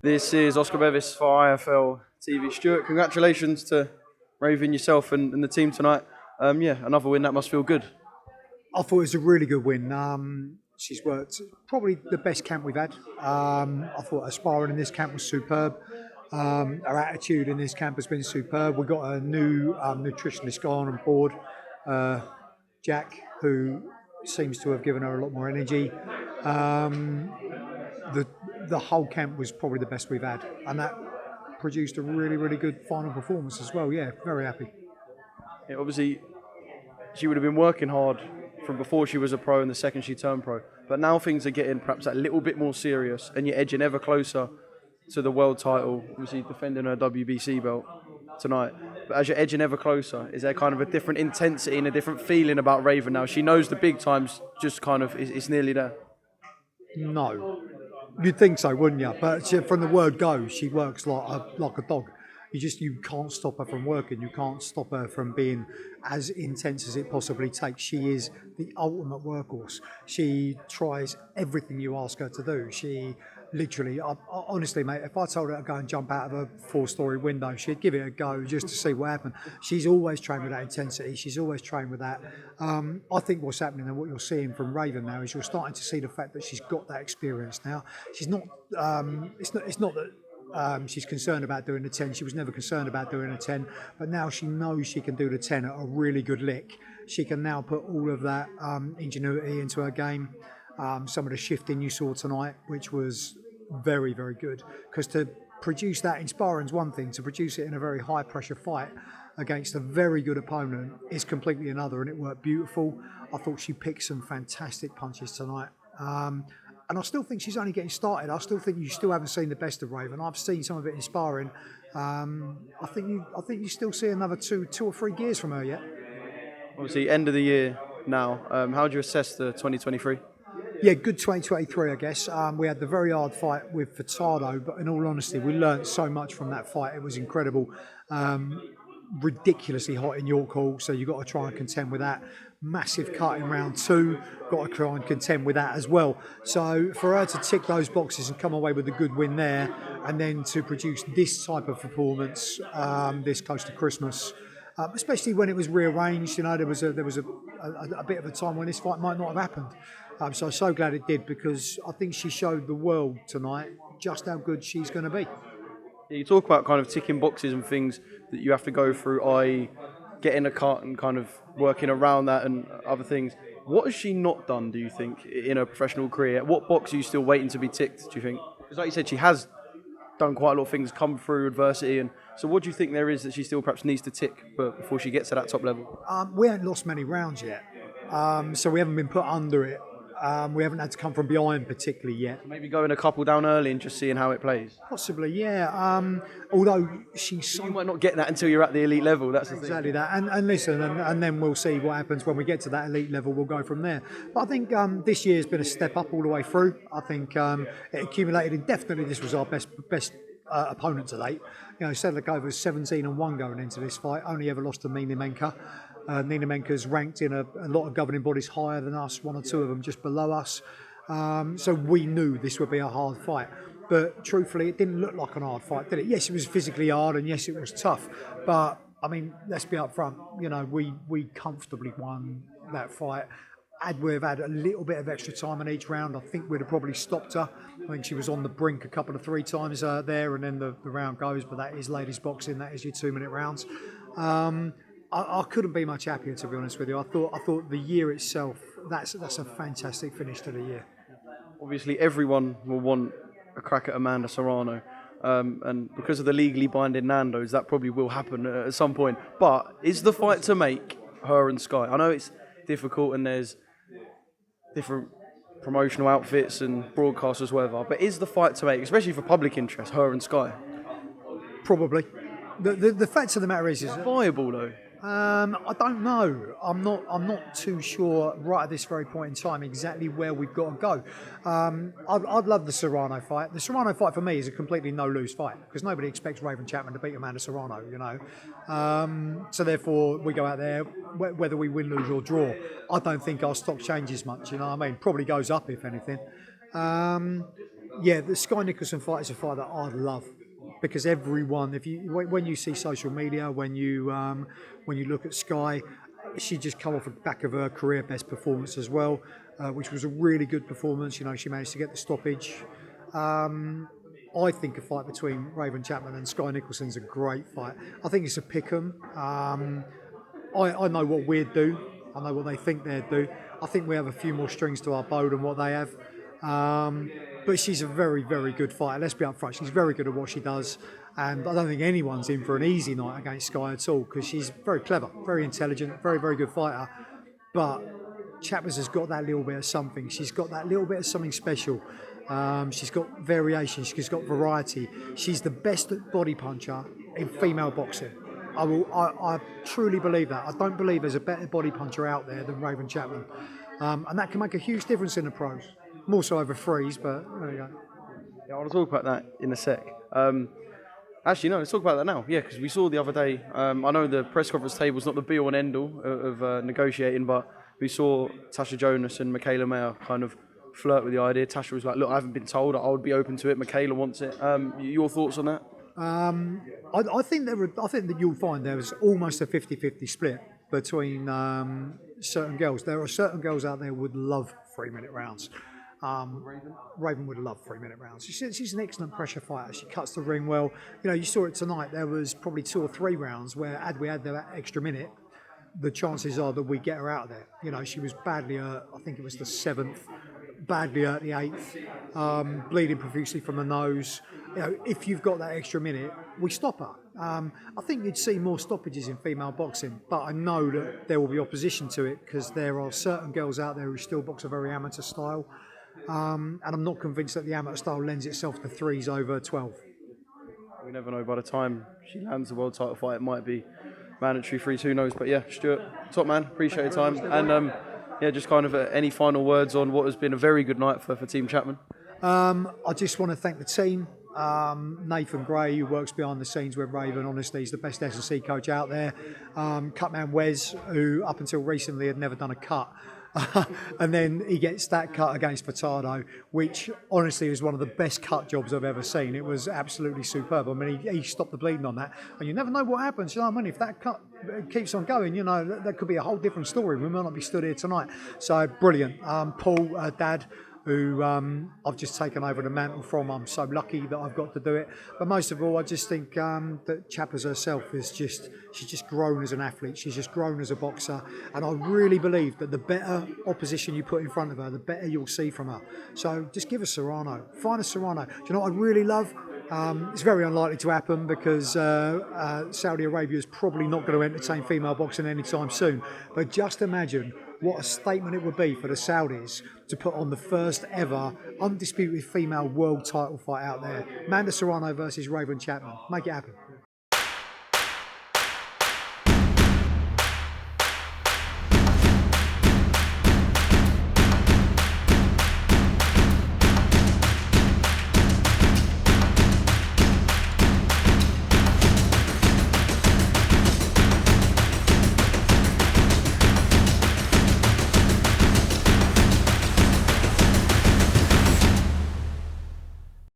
This is Oscar Bevis for IFL TV. Stuart, congratulations to Raven, yourself and the team tonight. Another win, that must feel good. I thought it was a really good win. She's worked probably the best camp we've had. I thought her sparring in this camp was superb. Her attitude in this camp has been superb. We've got a new nutritionist on board, Jack, who seems to have given her a lot more energy. The whole camp was probably the best we've had, and that produced a really, really good final performance as well. Yeah, very happy. Yeah, obviously, she would have been working hard from before she was a pro and the second she turned pro, but now things are getting perhaps a little bit more serious, and you're edging ever closer to the world title. Obviously, defending her WBC belt tonight. But as you're edging ever closer, is there kind of a different intensity and a different feeling about Raven now? She knows the big times, just kind of it's nearly there. No. You'd think so, wouldn't you? But from the word go, she works like a dog. You can't stop her from working. You can't stop her from being as intense as it possibly takes. She is the ultimate workhorse. She tries everything you ask her to do. She literally, honestly, mate, if I told her to go and jump out of a 4-story window, she'd give it a go just to see what happened. She's always trained with that intensity. She's always trained with that. I think what's happening and what you're seeing from Raven now is you're starting to see the fact that she's got that experience now. She's not. It's not that. She's concerned about doing the 10. She was never concerned about doing a 10, but now she knows she can do the 10 at a really good lick. She can now put all of that ingenuity into her game. Some of the shifting you saw tonight, which was very, very good, because to produce that in sparring is one thing, to produce it in a very high pressure fight against a very good opponent is completely another, and it worked beautiful. I thought she picked some fantastic punches tonight. And I still think she's only getting started. I still think you still haven't seen the best of Raven. I've seen some of it in sparring. I think you still see another two or three gears from her yet. Obviously, end of the year now. How do you assess the 2023? Yeah, good 2023, I guess. We had the very hard fight with Furtado, but in all honesty, we learnt so much from that fight. It was incredible. Ridiculously hot in York Hall, so you've got to try and contend with that. Massive cut in round 2, got to try and contend with that as well. So for her to tick those boxes and come away with a good win there, and then to produce this type of performance this close to Christmas, especially when it was rearranged, there was a bit of a time when this fight might not have happened. So I'm so glad it did, because I think she showed the world tonight just how good she's going to be. You talk about kind of ticking boxes and things that you have to go through, i.e. getting a cut and kind of working around that and other things. What has she not done, do you think, in her professional career? What box are you still waiting to be ticked, do you think? Because like you said, she has done quite a lot of things, come through adversity. And so what do you think there is that she still perhaps needs to tick before she gets to that top level? We haven't lost many rounds yet, so we haven't been put under it. We haven't had to come from behind particularly yet. Maybe going a couple down early and just seeing how it plays. Possibly, yeah. Although she's so... You might not get that until you're at the elite level, that's the thing. Exactly that. And listen, and then we'll see what happens when we get to that elite level. We'll go from there. But I think this year's been a step up all the way through. I think it accumulated indefinitely. This was our best opponent to date. Sedlikova was 17-1 going into this fight. Only ever lost to Niemanka. Niemanka's ranked in a lot of governing bodies higher than us, 1 or 2 of them just below us. So we knew this would be a hard fight. But truthfully, it didn't look like an hard fight, did it? Yes, it was physically hard, and yes, it was tough. But, I mean, let's be up front. We comfortably won that fight. Had we have had a little bit of extra time in each round, I think we'd have probably stopped her. I think she was on the brink a couple of 3 times there, and then the round goes. But that is ladies boxing. That is your 2-minute rounds. I couldn't be much happier, to be honest with you. I thought the year itself, that's a fantastic finish to the year. Obviously, everyone will want a crack at Amanda Serrano. And because of the legally binding Nando's, that probably will happen at some point. But is the fight to make her and Sky? I know it's difficult and there's different promotional outfits and broadcasters, whatever. But is the fight to make, especially for public interest, her and Sky? Probably. The fact of the matter is viable though. I don't know. I'm not too sure right at this very point in time exactly where we've got to go. I'd love the Serrano fight. The Serrano fight for me is a completely no-lose fight because nobody expects Raven Chapman to beat Amanda Serrano, So therefore, we go out there, whether we win, lose or draw. I don't think our stock changes much, Probably goes up if anything. Yeah, the Sky Nicholson fight is a fight that I'd love because everyone, if you when you see social media, when you look at Sky, she just come off the back of her career best performance as well, which was a really good performance. You know, she managed to get the stoppage. I think a fight between Raven Chapman and Sky Nicholson's a great fight. I think it's a pick 'em. I know what we'd do. I know what they think they'd do. I think we have a few more strings to our bow than what they have. But she's a very, very good fighter. Let's be upfront. She's very good at what she does. And I don't think anyone's in for an easy night against Sky at all because she's very clever, very intelligent, very, very good fighter. But Chapman's has got that little bit of something. She's got that little bit of something special. She's got variation. She's got variety. She's the best body puncher in female boxing. I truly believe that. I don't believe there's a better body puncher out there than Raven Chapman. And that can make a huge difference in the pros. More so over threes, but there you go. Yeah, I want to talk about that in a sec. Actually, no, let's talk about that now. Yeah, because we saw the other day, I know the press conference table is not the be-all and end-all of negotiating, but we saw Tasha Jonas and Michaela Mayer kind of flirt with the idea. Tasha was like, look, I haven't been told. I would be open to it. Michaela wants it. Your thoughts on that? I think that you'll find there was almost a 50-50 split between certain girls. There are certain girls out there who would love 3-minute rounds. Raven would love 3-minute rounds. She's an excellent pressure fighter. She cuts the ring well. You know, you saw it tonight. There was probably 2 or 3 rounds where had we had that extra minute, the chances are that we get her out of there. You know, she was badly hurt. I think it was the 7th. Badly hurt the 8th, bleeding profusely from the nose. You know, if you've got that extra minute, we stop her. I think you'd see more stoppages in female boxing, but I know that there will be opposition to it because there are certain girls out there who still box a very amateur style, and I'm not convinced that the amateur style lends itself to 3s over 12. We never know. By the time she lands the world title fight, it might be mandatory 3s. Who knows? But yeah, Stuart, top man. Appreciate your time. And yeah, just kind of any final words on what has been a very good night for Team Chapman? I just want to thank the team. Nathan Gray, who works behind the scenes with Raven, honestly, he's the best S&C coach out there. Cutman Wes, who up until recently had never done a cut. And then he gets that cut against Furtado, which honestly is one of the best cut jobs I've ever seen. It was absolutely superb. I mean, he stopped the bleeding on that. And you never know what happens. You know what I mean? If that cut keeps on going, you know, that could be a whole different story. We might not be stood here tonight. So brilliant. Paul, Dad, who I've just taken over the mantle from. I'm so lucky that I've got to do it. But most of all, I just think that Chappers herself she's just grown as an athlete. She's just grown as a boxer. And I really believe that the better opposition you put in front of her, the better you'll see from her. So just give us Serrano. Find a Serrano. Do you know what I really love? It's very unlikely to happen because Saudi Arabia is probably not going to entertain female boxing anytime soon. But just imagine what a statement it would be for the Saudis to put on the first ever undisputed female world title fight out there. Amanda Serrano versus Raven Chapman. Make it happen.